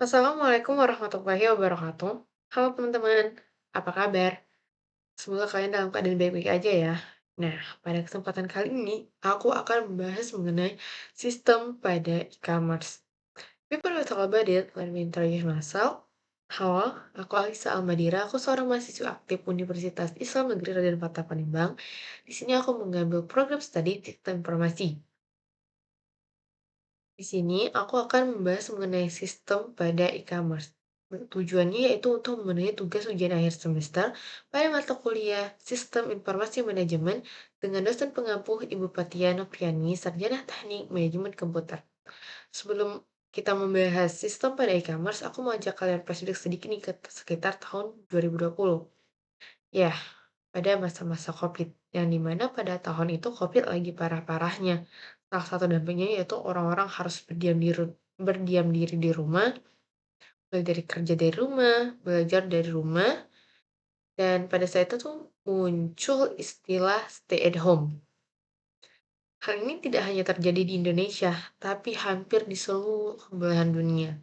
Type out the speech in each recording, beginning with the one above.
Assalamualaikum warahmatullahi wabarakatuh. Halo teman-teman, apa kabar? Semoga kalian dalam keadaan baik-baik aja ya. Nah, pada kesempatan kali ini, aku akan membahas mengenai sistem pada e-commerce. Before we talk about it, let me introduce myself. Halo, aku Alisa Almadira. Aku seorang mahasiswa aktif Universitas Islam Negeri Raden Patah Palembang. Di sini aku mengambil program studi Sistem Informasi. Di sini aku akan membahas mengenai sistem pada e-commerce. Tujuannya yaitu untuk memenuhi tugas ujian akhir semester pada mata kuliah Sistem Informasi Manajemen dengan dosen pengampu Ibu Patia Nopriani, Sarjana Teknik Manajemen Komputer. Sebelum kita membahas sistem pada e-commerce, aku mau ajak kalian flashback sedikit nih ke sekitar tahun 2020. Ya, pada masa-masa COVID, yang dimana pada tahun itu COVID lagi parah-parahnya. Salah satu dampaknya yaitu orang-orang harus berdiam diri di rumah, mulai dari kerja dari rumah, belajar dari rumah, dan pada saat itu tuh muncul istilah stay at home. Hal ini tidak hanya terjadi di Indonesia, tapi hampir di seluruh belahan dunia.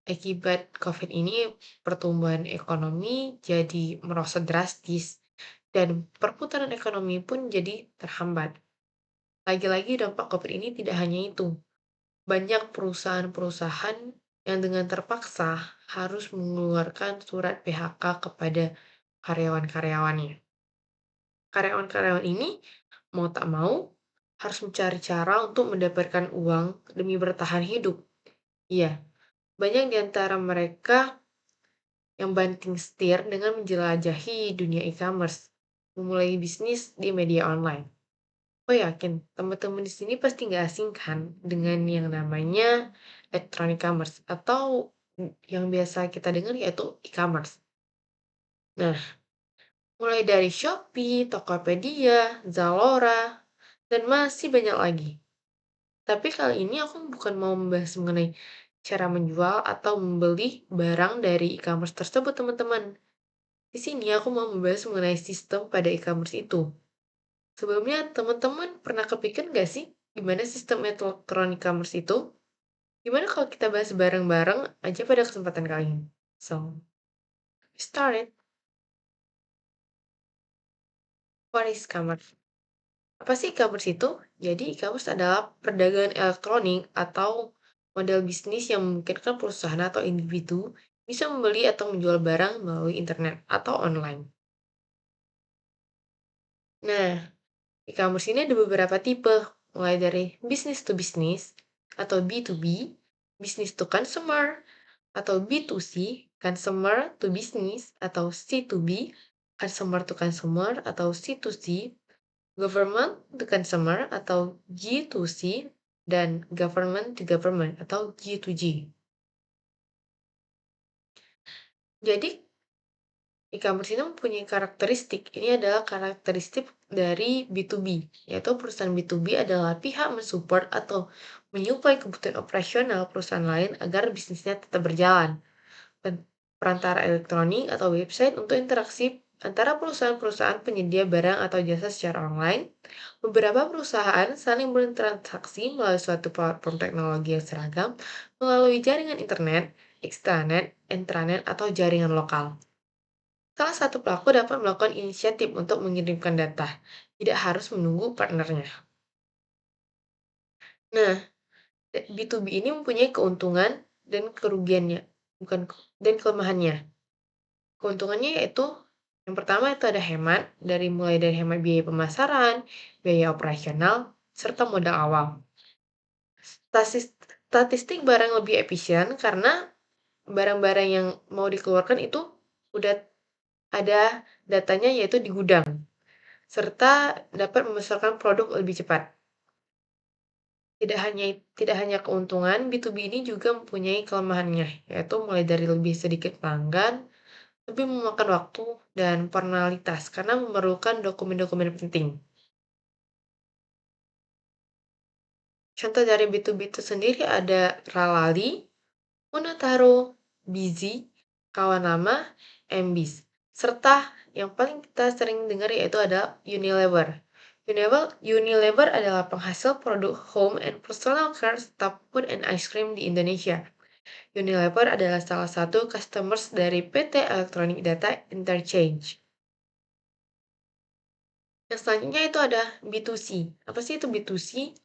Akibat COVID ini, pertumbuhan ekonomi jadi merosot drastis, dan perputaran ekonomi pun jadi terhambat. Lagi-lagi dampak COVID ini tidak hanya itu. Banyak perusahaan-perusahaan yang dengan terpaksa harus mengeluarkan surat PHK kepada karyawan-karyawannya. Karyawan-karyawan ini mau tak mau harus mencari cara untuk mendapatkan uang demi bertahan hidup. Iya, banyak di antara mereka yang banting setir dengan menjelajahi dunia e-commerce, memulai bisnis di media online. Oh yakin, teman-teman di sini pasti nggak asing kan dengan yang namanya electronic commerce atau yang biasa kita dengar yaitu e-commerce. Nah, mulai dari Shopee, Tokopedia, Zalora, dan masih banyak lagi. Tapi kali ini aku bukan mau membahas mengenai cara menjual atau membeli barang dari e-commerce tersebut, teman-teman. Di sini aku mau membahas mengenai sistem pada e-commerce itu. Sebelumnya, teman-teman pernah kepikir nggak sih gimana sistem elektronik commerce itu? Gimana kalau kita bahas bareng-bareng aja pada kesempatan kali ini? So, we started. What is commerce? Apa sih e-commerce itu? Jadi, e-commerce adalah perdagangan elektronik atau model bisnis yang memungkinkan perusahaan atau individu bisa membeli atau menjual barang melalui internet atau online. Nah, e-commerce ini ada beberapa tipe, mulai dari business to business atau B2B, business to consumer, atau B2C, consumer to business, atau C2B, consumer to consumer, atau C2C, government to consumer, atau G2C, dan government to government, atau G2G. Jadi, e-commerce ini mempunyai karakteristik. Ini adalah karakteristik dari B2B, yaitu perusahaan B2B adalah pihak mensupport atau menyuplai kebutuhan operasional perusahaan lain agar bisnisnya tetap berjalan. Perantara elektronik atau website untuk interaksi antara perusahaan-perusahaan penyedia barang atau jasa secara online. Beberapa perusahaan saling berinteraksi melalui suatu platform teknologi yang seragam melalui jaringan internet, extranet, intranet, atau jaringan lokal. Salah satu pelaku dapat melakukan inisiatif untuk mengirimkan data, tidak harus menunggu partnernya. Nah, B2B ini mempunyai keuntungan dan kerugiannya, bukan dan kelemahannya. Keuntungannya yaitu yang pertama itu ada mulai dari hemat biaya pemasaran, biaya operasional, serta modal awal. Statistik barang lebih efisien karena barang-barang yang mau dikeluarkan itu udah ada datanya yaitu di gudang, serta dapat memasarkan produk lebih cepat. Tidak hanya keuntungan, B2B ini juga mempunyai kelemahannya, yaitu mulai dari lebih sedikit pelanggan, lebih memakan waktu dan formalitas karena memerlukan dokumen-dokumen penting. Contoh dari B2B itu sendiri ada Ralali, Monotaro, Busy, Kawan Lama, Mbis. Serta yang paling kita sering dengar yaitu ada Unilever. Unilever adalah penghasil produk home and personal care, serta food and ice cream di Indonesia. Unilever adalah salah satu customers dari PT Electronic Data Interchange. Yang selanjutnya itu ada B2C. Apa sih itu B2C?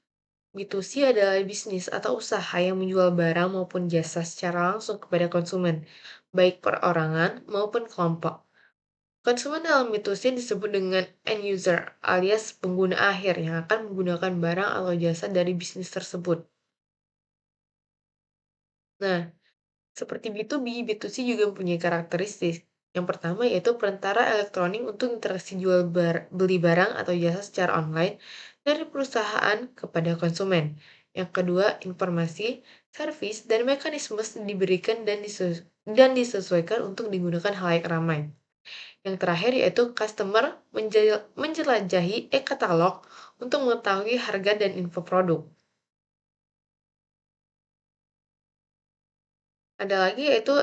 B2C adalah bisnis atau usaha yang menjual barang maupun jasa secara langsung kepada konsumen, baik perorangan maupun kelompok. Konsumen dalam B2C disebut dengan end user alias pengguna akhir yang akan menggunakan barang atau jasa dari bisnis tersebut. Nah, seperti B2B, B2C juga mempunyai karakteristik. Yang pertama yaitu perantara elektronik untuk interaksi beli barang atau jasa secara online dari perusahaan kepada konsumen. Yang kedua, informasi, servis, dan mekanisme diberikan dan disesuaikan untuk digunakan halayak ramai. Yang terakhir yaitu customer menjelajahi e-katalog untuk mengetahui harga dan info produk. Ada lagi yaitu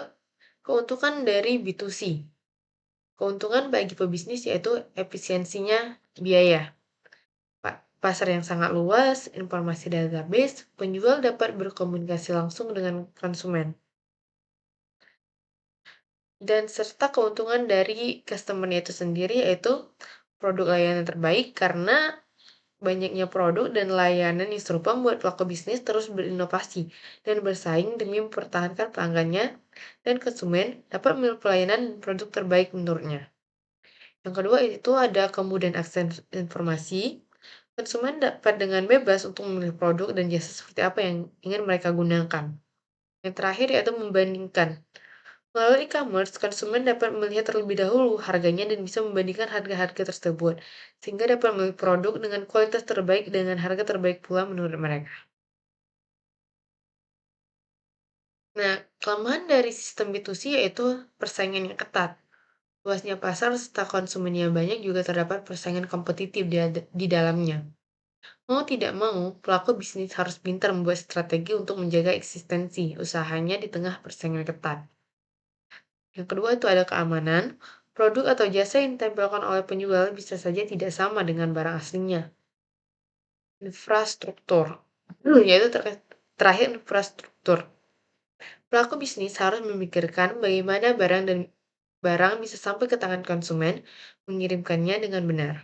keuntungan dari B2C. Keuntungan bagi pebisnis yaitu efisiensinya biaya. Pasar yang sangat luas, informasi database, penjual dapat berkomunikasi langsung dengan konsumen. Dan serta keuntungan dari customer-nya itu sendiri yaitu produk layanan terbaik karena banyaknya produk dan layanan yang serupa membuat pelaku bisnis terus berinovasi dan bersaing demi mempertahankan pelanggannya dan konsumen dapat memilih pelayanan dan produk terbaik menurutnya. Yang kedua itu ada kemudahan akses informasi. Konsumen dapat dengan bebas untuk memilih produk dan jasa seperti apa yang ingin mereka gunakan. Yang terakhir yaitu membandingkan. Melalui e-commerce, konsumen dapat melihat terlebih dahulu harganya dan bisa membandingkan harga-harga tersebut, sehingga dapat memilih produk dengan kualitas terbaik dengan harga terbaik pula menurut mereka. Nah, kelemahan dari sistem B2C yaitu persaingan yang ketat. Luasnya pasar serta konsumen yang banyak juga terdapat persaingan kompetitif di dalamnya. Mau tidak mau, pelaku bisnis harus pintar membuat strategi untuk menjaga eksistensi usahanya di tengah persaingan ketat. Yang kedua itu ada keamanan. Produk atau jasa yang ditempelkan oleh penjual bisa saja tidak sama dengan barang aslinya. Infrastruktur, yaitu terakhir infrastruktur. Pelaku bisnis harus memikirkan bagaimana barang bisa sampai ke tangan konsumen, mengirimkannya dengan benar.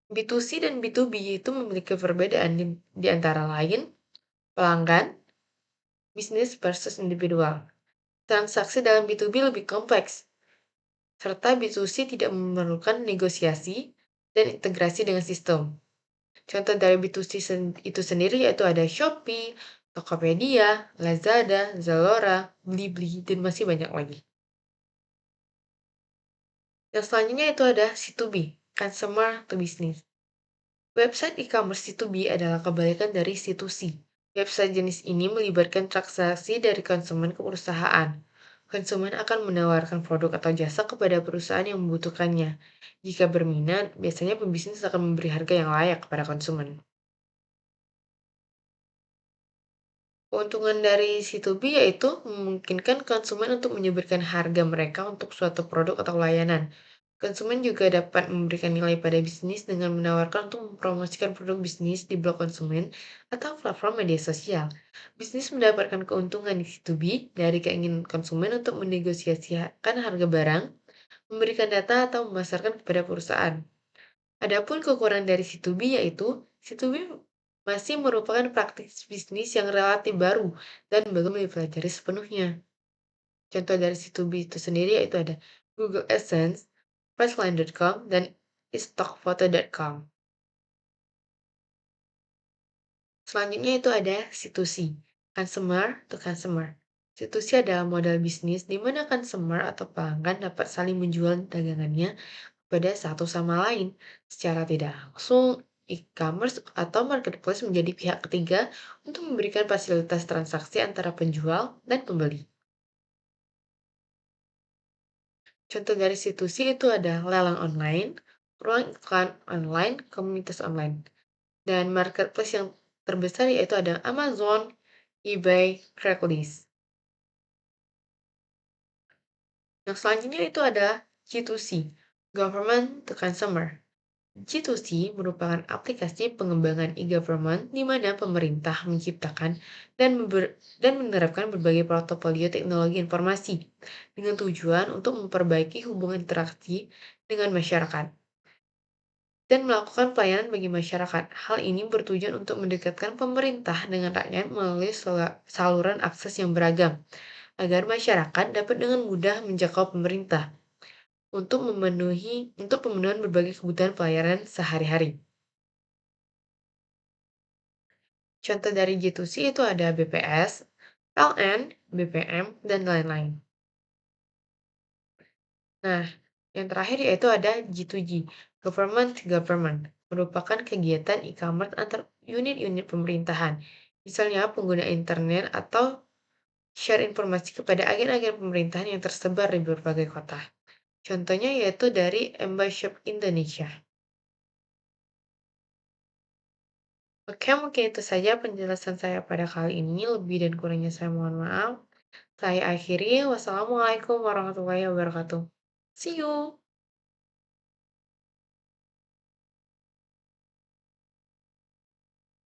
B2C dan B2B itu memiliki perbedaan di antara lain pelanggan, bisnis versus individual. Transaksi dalam B2B lebih kompleks, serta B2C tidak memerlukan negosiasi dan integrasi dengan sistem. Contoh dari B2C itu sendiri yaitu ada Shopee, Tokopedia, Lazada, Zalora, Blibli, dan masih banyak lagi. Yang selanjutnya itu ada C2B, Consumer to Business. Website e-commerce C2B adalah kebalikan dari C2C. Website jenis ini melibatkan transaksi dari konsumen ke perusahaan. Konsumen akan menawarkan produk atau jasa kepada perusahaan yang membutuhkannya. Jika berminat, biasanya pembisnis akan memberi harga yang layak kepada konsumen. Keuntungan dari C2B yaitu memungkinkan konsumen untuk menyebutkan harga mereka untuk suatu produk atau layanan. Konsumen juga dapat memberikan nilai pada bisnis dengan menawarkan untuk mempromosikan produk bisnis di blog konsumen atau platform media sosial. Bisnis mendapatkan keuntungan di C2B dari keinginan konsumen untuk menegosiasikan harga barang, memberikan data atau memasarkan kepada perusahaan. Adapun kekurangan dari C2B yaitu C2B masih merupakan praktik bisnis yang relatif baru dan belum dipelajari sepenuhnya. Contoh dari C2B itu sendiri yaitu ada Google AdSense, Priceline.com, dan iStockPhoto.com. Selanjutnya itu ada C2C, Consumer to Consumer. C2C adalah model bisnis di mana consumer atau pelanggan dapat saling menjual dagangannya pada satu sama lain secara tidak langsung. E-commerce atau marketplace menjadi pihak ketiga untuk memberikan fasilitas transaksi antara penjual dan pembeli. Contoh dari situs itu ada lelang online, ruang iklan online, komunitas online, dan marketplace yang terbesar yaitu ada Amazon, eBay, Craigslist. Yang selanjutnya itu ada G2C, Government to Consumer. G2C merupakan aplikasi pengembangan e-government di mana pemerintah menciptakan dan menerapkan berbagai portofolio teknologi informasi dengan tujuan untuk memperbaiki hubungan interaksi dengan masyarakat dan melakukan pelayanan bagi masyarakat. Hal ini bertujuan untuk mendekatkan pemerintah dengan rakyat melalui saluran akses yang beragam, agar masyarakat dapat dengan mudah menjangkau pemerintah untuk pemenuhan berbagai kebutuhan pelayanan sehari-hari. Contoh dari G2C itu ada BPS, PLN, BPM, dan lain-lain. Nah, yang terakhir yaitu ada G2G, Government to Government, merupakan kegiatan e-commerce antar unit-unit pemerintahan. Misalnya pengguna internet atau share informasi kepada agen-agen pemerintahan yang tersebar di berbagai kota. Contohnya yaitu dari Shop Indonesia. Oke, mungkin itu saja penjelasan saya pada kali ini. Lebih dan kurangnya saya mohon maaf. Saya akhiri. Wassalamualaikum warahmatullahi wabarakatuh. See you.